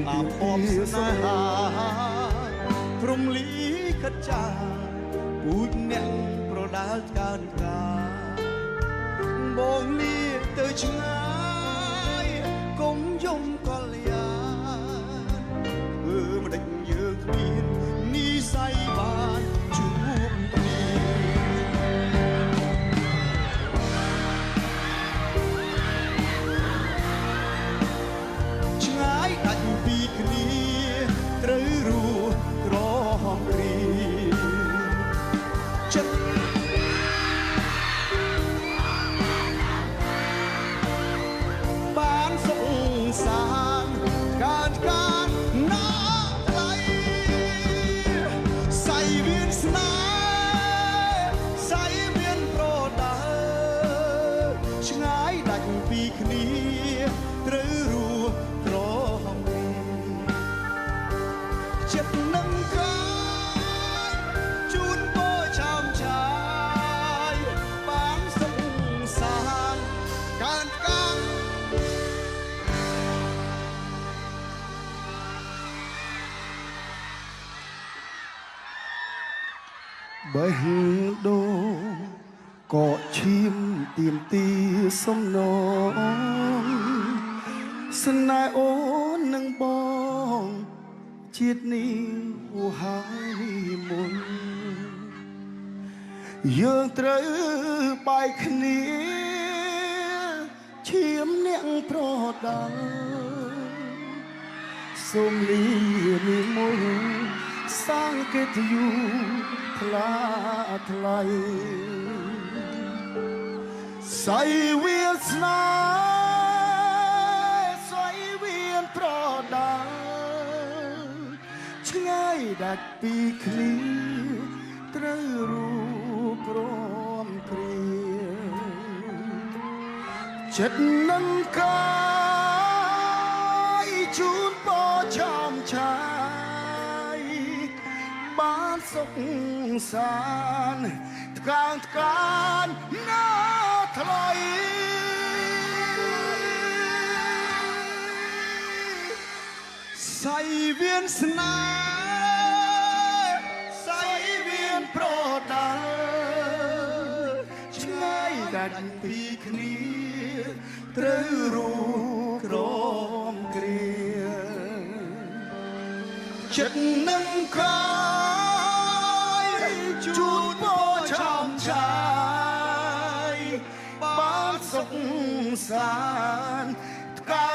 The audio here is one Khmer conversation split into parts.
អាភ័ព្វស្នេហាព្រំលីខិតចាពូជអ្នកប្រដាល់កើនកាបងលាទៅឆ្ងាយកុំយំកលយាធ្វើមិនដេចយើងគ្មាននិស័យបានជួបគ្នាឆ្ងាយដាច់ពីគ្នាត្រូវរស់ក្រហមគ្រីចិត្តបានសងសានការណាថ្លៃសៃវៀនស្នេហ៍សៃវៀនប្រដាល់ឆ្ងាយដាច់ពីគ្នាត្រូវរស់ក្រហមគ្រីចិត្តនឹងកាយជូនបោឆោមឆាយបានសងសានការបេះដូងក៏ឈាមទៀមទីសំណងស្នេហ៍អូននឹងបងជាតិនេះហួហើយមុនយើងត្រូវបែកគ្នាឈាមអ្នកប្រដាល់សូមលីនិមន្តសាងកិត្តិយសថ្លាថ្លៃសៃវៀនស្នេហ៍សៃវៀនប្រដាល់ឆ្ងាយដាច់ពីគ្នាត្រូវរូបក្រមគ្រាចិត្តនឹងកាយជូនបោឆោមឆាយបានសុខសានថ្កានណាថ្លៃសៃវៀនស្នេហ៍សៃវៀនប្រដាល់ឆ្ងាយដាច់ពីគ្នាត្រូវរូបក្រមគ្រាចិត្តនឹងកាយជូនបោឆោមឆាយបានសុខសានថ្កា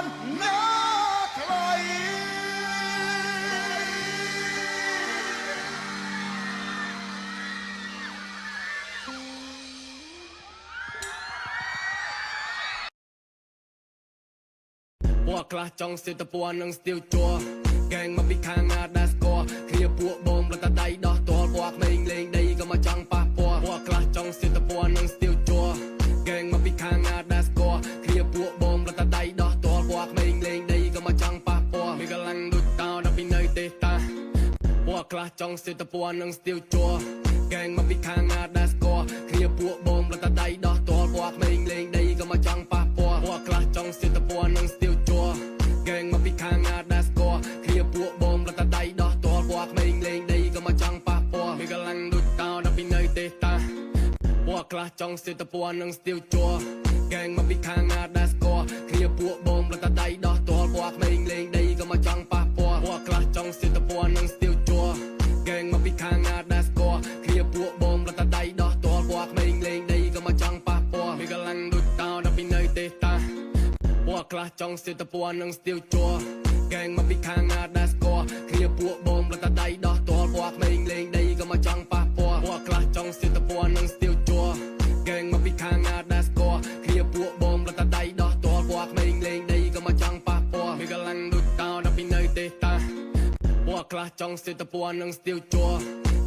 នណាថ្លៃពួកខ្លះចង់សិទ្ធិពណ៌នឹងស្ទាវជួកែងមកពីខាងណាដែលស្គាល់គ្នាពួកបងប្រតាដៃដោះតលពួកក្មេងលេងដីក៏មកចង់ប៉ះពាល់ពួកខ្លះចង់សិទ្ធិពណ៌នឹងស្ទាវជួកែងមកពីខាងណាដែលស្គាល់គ្នាពួកបងប្រតាដៃដោះតលពួកក្មេងលេងដីក៏មកចង់ប៉ះពាល់មានកម្លាំងដូចតោដល់ពីនៅទេតាពួកខ្លះចង់សិទ្ធិពណ៌នឹងស្ទាវជួកែងមកពីខាងណាដែលស្គាល់គ្នាពួកបងប្រតាដៃដោះតលពួកក្មេងលេងដីក៏មកចង់ប៉ះពាល់ពួកខ្លះចង់សិទ្ធិពណ៌នឹងស្ទាវជួកែងមកពីខាងណាដែលស្គាល់គ្នាពួកបងប្រតាដៃដោះតលពួកក្មេងលេងដីក៏មកចង់ប៉ះពាល់មានកម្លាំងដូចតោដល់ពីនៅទេតាពួកខ្លះចង់សិទ្ធិពណ៌នឹងស្ទាវជួកែងមកពីខាងណាដែលស្គាល់គ្នាពួកបងប្រតាដៃដោះតលពួកក្មេងលេងដីក៏មកចង់ប៉ះពាល់ពួកខ្លះចង់សិទ្ធិពណ៌នឹងស្ទាវជួកែងមកពីខាងណាដែលស្គាល់គ្នាពួកបងប្រតាដៃដោះតលពួកក្មេងលេងដីក៏មកចង់ប៉ះពាល់មានកម្លាំងដូចតោដល់ពីនៅទេតាពួកខ្លះចង់សិទ្ធិពណ៌នឹងស្ទាវជួកែងមកពីខាងណាដែលស្គាល់គ្នាពួកបងប្រតាដៃដោះតលពួកក្មេងលេងដីក៏មកចង់ប៉ះពាល់ពួកខ្លះចង់សិទ្ធិពណ៌នឹងស្ទាវជួកែងមកពីខាងណាដែលស្គាល់គ្នាពួកបងប្រតាដៃដោះតលពួកក្មេងលេងដីក៏មកចង់ប៉ះពាល់មានកម្លាំងដូចតោដល់ពីនៅទេតាពួកខ្លះចង់សិទ្ធិពណ៌នឹងស្ទាវជួ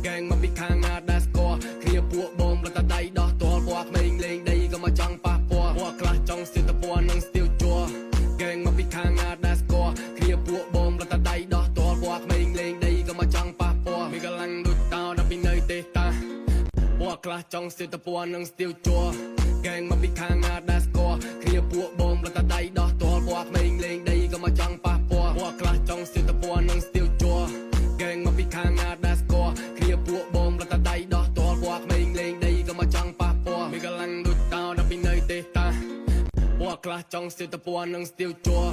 កែងមកពីខាងណាដែលស្គាល់គ្នាពួកបងប្រតាដៃដោះតលពួកក្មេងលេងដីក៏មកចង់ប៉ះពាល់ពួកខ្លះចង់សិទ្ធិពណ៌នឹងស្ទាវជួកែងមកពីខាងណាដែលស្គាល់គ្នាពួកបងប្រតាដៃដោះតលពួកក្មេងលេងដីក៏មកចង់ប៉ះពាល់មានកម្លាំងដូចតោដល់ពីនៅទេតាពួកខ្លះចង់សិទ្ធិពណ៌នឹងស្ទាវជួកែងមកពីខាងណាដែលស្គាល់គ្នាពួកបងប្រតាដៃដោះតលពួកក្មេងលេងដីក៏មកចង់ប៉ះពាល់ ខ្លះចង់សិតពណ៌នឹងស្ទៀវជ័រ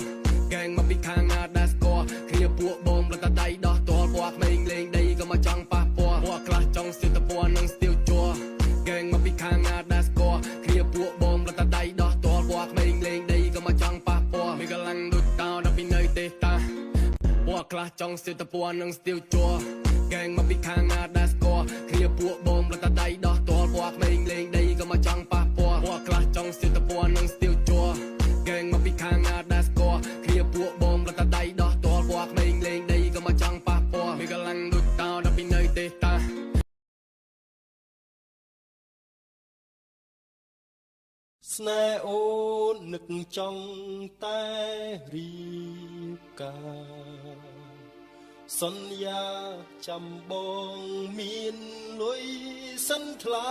កែងមកពីខាងណាដែលស្គាល់គ្នាពួកបងប្រតាដៃដោះតលពណ៌ក្មេងលេងដីក៏មកចង់ប៉ះពាល់ពួកខ្លះចង់សិតពណ៌នឹងស្ទៀវជ័រកែងមកពីខាងណាដែលស្គាល់គ្នាពួកបងប្រតាដៃដោះតលពណ៌ក្មេងលេងដីក៏មកចង់ប៉ះពាល់មានកម្លាំងដូចតោដល់ពីនៅទេតាពួកខ្លះចង់សិតពណ៌នឹងស្ទៀវជ័រកែងមកពីខាងណាដែលស្គាល់គ្នាពួកបងប្រតាដៃដោះតលពណ៌ក្មេងលេងដីក៏មកចង់ប៉ះពាល់ពួកខ្លះចង់សិតពណ៌នឹងស្ទៀវជ័រកែងមកពីខាងណាដែលស្គាល់គ្នាពួកបងប្រតាដៃដោះតលពណ៌ក្មេងលេងដីក៏មកចង់ប៉ះពាល់មានកម្លាំងដូចតោដល់ពីនៅទេតាស្នេហ៍អូននឹកចង់តែរៀបការសន្យាចាំបងមានលុយសិនថ្លៃ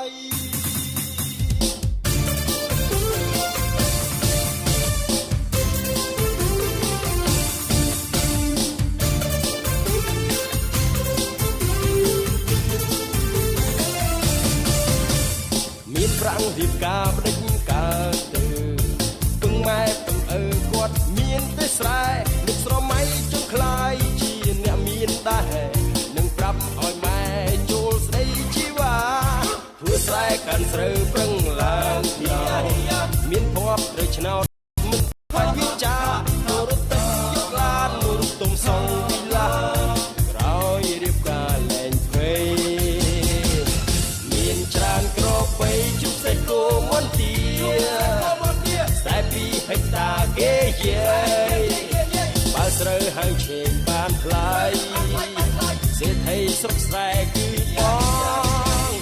មានប្រាំងរៀបការបដិញកើតទៅពឹងម៉ែពឹងឪគាត់មានទេស្រែនឹកស្រមៃចង់ខ្លាយជាអ្នកមានដែរនឹងប្រាប់ឲ្យម៉ែចូលស្ដីជីវ៉ាធ្វើស្រែកាន់ស្រូវប្រឹងឡើងថ្នោតមានភ័ព្វត្រូវឆ្នោតមិនបាច់វិចាររត់ទៅយកឡាននោះទុំសងវិឡាក្រោយរៀបការលែងភ័យមានច្រើនក្របបីជុំសេះគោមន្ទាតែពីហិចតាគេយាយបើស្រូវហើយឆេងបានថ្លៃសេដ្ឋីស្រុកស្រែគឺបង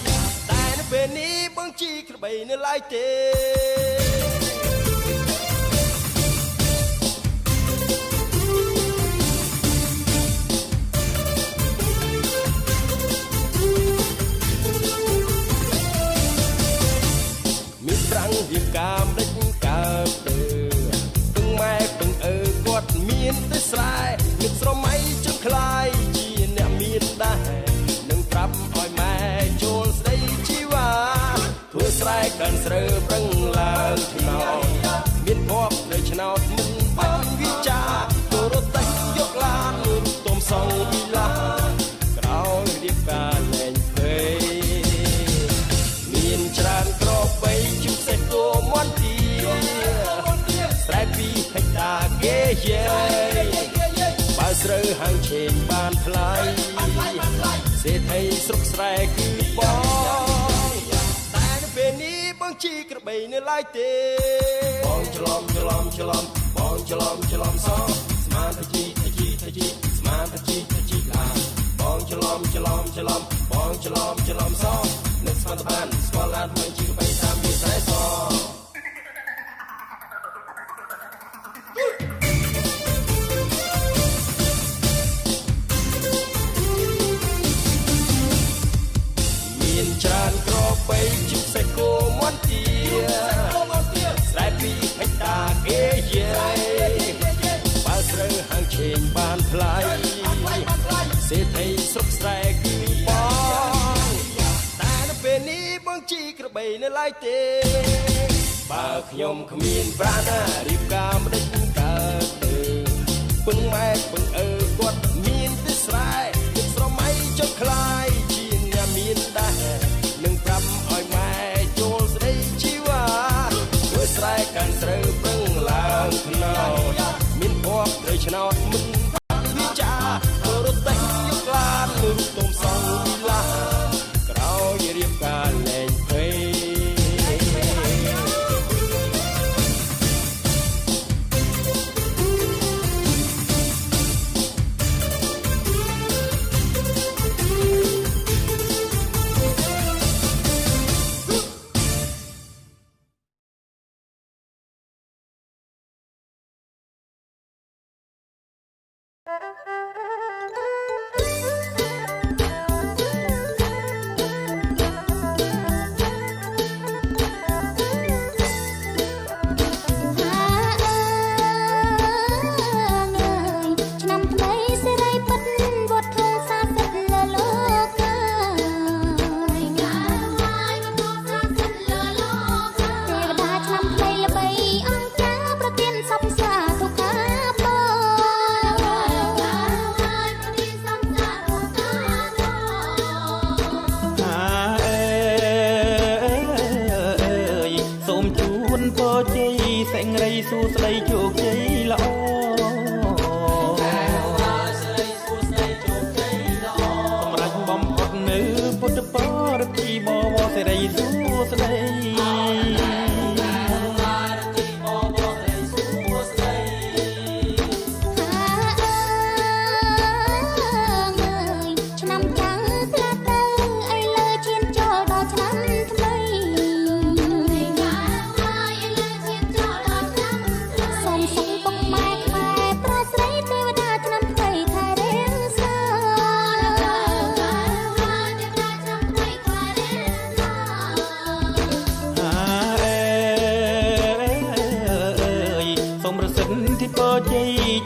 តែនៅពេលនេះបងជីក្របីនៅឡើយទេមានប្រាំងរៀបការដេចកើតទៅពឹងម៉ែពឹងឪគាត់មានទេស្រែនឹកស្រមៃចង់ខ្លាយជាអ្នកមានដែរនឹងប្រាប់ឲ្យម៉ែចូលស្ដីជីវ៉ាធ្វើស្រែកាន់ស្រូវប្រឹងឡើងថ្នោតមានភ័ព្វនៅឆ្នោតមិនបាច់វិចារទៅរត់តែយកឡានរូបទុំសងវិឡាក្រោយរៀបការលែងភ័យមានច្រើនក្របបីជុំសេះគោមន្ទាស្រែពីហិចតាគេយាយបើស្រូវហាងឆេងបានថ្លៃសេដ្ឋីស្រុកស្រែគឺបងតែនៅពេលនេះបងជីក្របីនៅឡើយទេបងច្រឡំច្រឡំច្រឡំបងច្រឡំច្រឡំសស្មានតាជីតាជីតាជីស្មានតាជីតាជីឡាបងច្រឡំច្រឡំច្រឡំបងច្រឡំច្រឡំសនឹកស្មានតបានស្គាល់ឡានបងជីក្របីតាមវាស្រែសមានច្រើនក្របបីជុំសេះគោមន្ទាស្រែពីហិចតាគេយាយបើស្រូវហាងឆេងបានថ្លៃសេដ្ឋីស្រុកស្រែគឺបងតែនៅពេលនេះបងជីក្របីនៅឡើយទេបើខ្ញុំគ្មានប្រាណារៀបការមិនដេចកើតទៅពឹងម៉ែពឹងឪគាត់មានទេស្រែនឹកស្រមៃចង់ខ្លាយជាអ្នកមានដែរនឹងប្រាប់ឲ្យម៉ែចូលស្ដីជីវ៉ាធ្វើស្រែកាន់ស្រូវប្រឹងឡើងថ្នោតមានភ័ព្វត្រូវឆ្នោតមិនវិចាររត់តែយកឡានរូបទុំសងវិឡាក្រោយរៀបការលែងភ័យ សួស្តីជោគជ័យល្អសម្រាប់បំផុតនៅពុទ្ធបរិទ្ធិបវរសេរីសួស្តី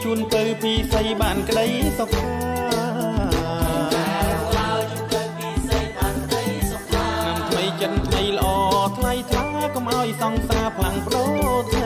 ជួនទៅពីស័យបានក្តីសុខាឆ្នាំថ្មីចិនថ្មីល្អថ្លៃថ្លាកុំឲ្យសង្សារផ្លាំងប្ដូរ